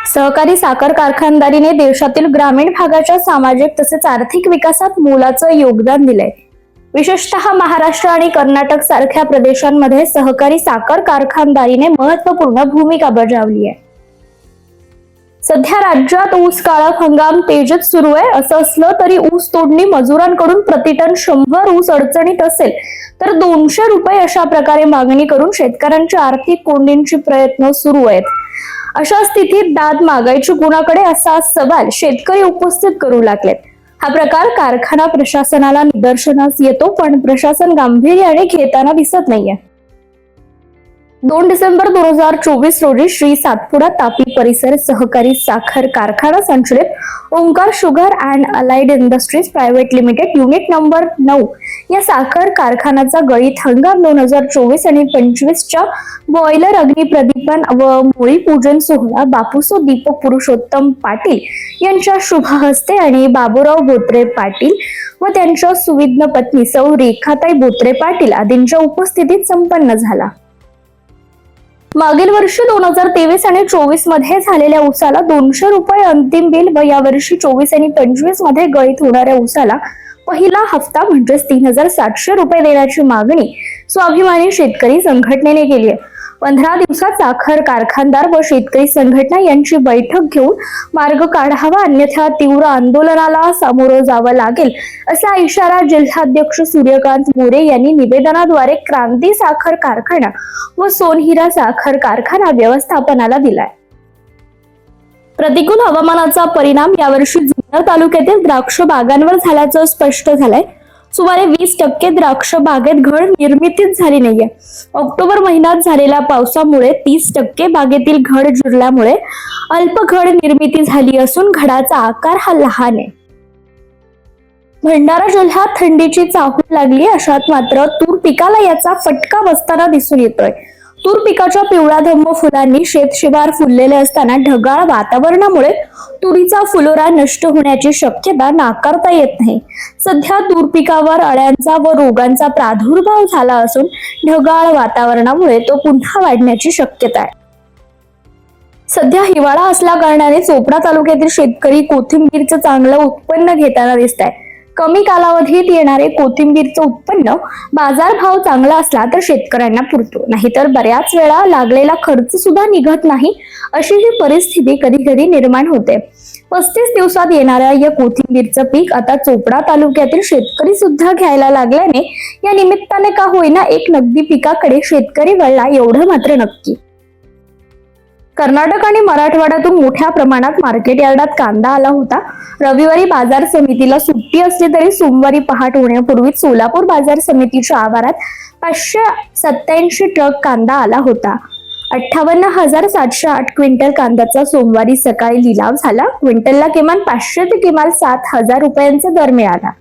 सहकारी साखर कारखानदारीने देशातील ग्रामीण भागाच्या सामाजिक तसेच आर्थिक विकासात मोलाचं योगदान दिलंय। विशेषतः महाराष्ट्र आणि कर्नाटक सारख्या प्रदेशांमध्ये सहकारी साखर कारखानदारीने महत्त्वपूर्ण भूमिका बजावली आहे। सध्या राज्यात ऊस काळख हंगाम तेजीत सुरू आहे। असं असलं तरी ऊस तोडणी मजुरांकडून प्रतिटन 100 ऊस अडचणीत असेल तर 200 रुपये अशा प्रकारे मागणी करून शेतकऱ्यांची आर्थिक कोंडींची प्रयत्न सुरू आहेत। अशा स्थितीत दाद मागायची कुणाकडे असा सवाल शेतकरी उपस्थित करू लागलेत। हा प्रकार कारखाना प्रशासनाला निदर्शनास येतो, पण प्रशासन गांभीर्याने घेताना दिसत नाहीये। 2 डिसेंबर 2024 रोजी श्री सातपुडा तापी परिसर सहकारी साखर कारखाना संचलित Omkar sugar and allied industries private limited unit number 9 या साखर कारखान्याचा गळीत हंगाम 2024 आणि 25 च्या बॉयलर अग्निप्रदीपन व मोळी पूजन सोहळा बापूसो दीपक पुरुषोत्तम पाटील यांच्या शुभ हस्ते आणि बाबूराव बोत्रे पाटील व त्यांच्या सुविज्ञ पत्नी सौ रेखाताई बोत्रे पाटील आदींच्या उपस्थितीत संपन्न झाला। मागील वर्षी 2023 आणि 24 मध्ये झालेल्या ऊसाला 200 रुपये अंतिम बिल व यावर्षी 24 आणि 25 मध्ये गळीत होणाऱ्या ऊसाला पहिला हप्ता म्हणजे 3700 रुपये देण्याची मागणी स्वाभिमानी शेतकरी संघटनेने केली आहे। 15 दिवसात साखर कारखानदार व शेतकरी संघटना यांची बैठक घेऊन मार्ग काढावा, अन्यथा तीव्र आंदोलनाला सामोरं जावं लागेल असा इशारा जिल्हाध्यक्ष सूर्यकांत मोरे यांनी निवेदनाद्वारे क्रांती साखर कारखाना व सोनहिरा साखर कारखाना व्यवस्थापनाला दिलाय। प्रतिकूल हवामानाचा परिणाम यावर्षी जुन्नर तालुक्यातील द्राक्ष बागांवर झाल्याचं स्पष्ट झालंय। सुमारे 20% द्राक्ष बागेत घड निर्मितीच झाली नाहीये। ऑक्टोबर महिन्यात झालेल्या पावसामुळे 30% बागेतील घड जिरल्यामुळे अल्प घड निर्मिती झाली असून घडाचा आकार हा लहान आहे। भंडारा जिल्ह्यात थंडीची चाहूल लागली, अशात मात्र तूर पिकाला याचा फटका बसताना दिसून येतोय। तूर पिकाच्या पिवळ्या धम्म फुलांनी शेतशिवार फुललेले असताना ढगाळ वातावरणामुळे तुरीचा फुलोरा नष्ट होण्याची शक्यता नाकारता येत नाही। सध्या तूर पिकावर अळ्यांचा व रोगांचा प्रादुर्भाव झाला असून ढगाळ वातावरणामुळे तो पुन्हा वाढण्याची शक्यता आहे। सध्या हिवाळा असल्या कारणाने चोपडा तालुक्यातील शेतकरी कोथिंबीरचं चांगलं उत्पन्न घेताना दिसत आहे। कमी कालावधीत येणारे कोथिंबीरचं उत्पन्न बाजारभाव चांगला असला तर शेतकऱ्यांना पुरतो, नाहीतर बऱ्याच वेळा लागलेला खर्च सुद्धा निघत नाही, अशी ही परिस्थिती कधी कधी निर्माण होते। 35 दिवसात येणाऱ्या या कोथिंबीरचं पीक आता चोपडा तालुक्यातील शेतकरी सुद्धा घ्यायला लागल्याने या निमित्ताने का होईना एक नगदी पिकाकडे शेतकरी वळला, एवढं मात्र नक्की। कर्नाटक आणि मराठवाड्यातून मोठ्या प्रमाणात मार्केट यार्डात कांदा आला होता। रविवारी बाजार समितीला सुट्टी असली तरी सोमवारी पहाट होण्यापूर्वीच सोलापूर बाजार समितीच्या आवारात 587 ट्रक कांदा आला होता। 58,708 क्विंटल कांद्याचा सोमवारी सकाळी लिलाव झाला। क्विंटलला किमान 500 ते किमान 7,000 रुपयांचा दर मिळाला।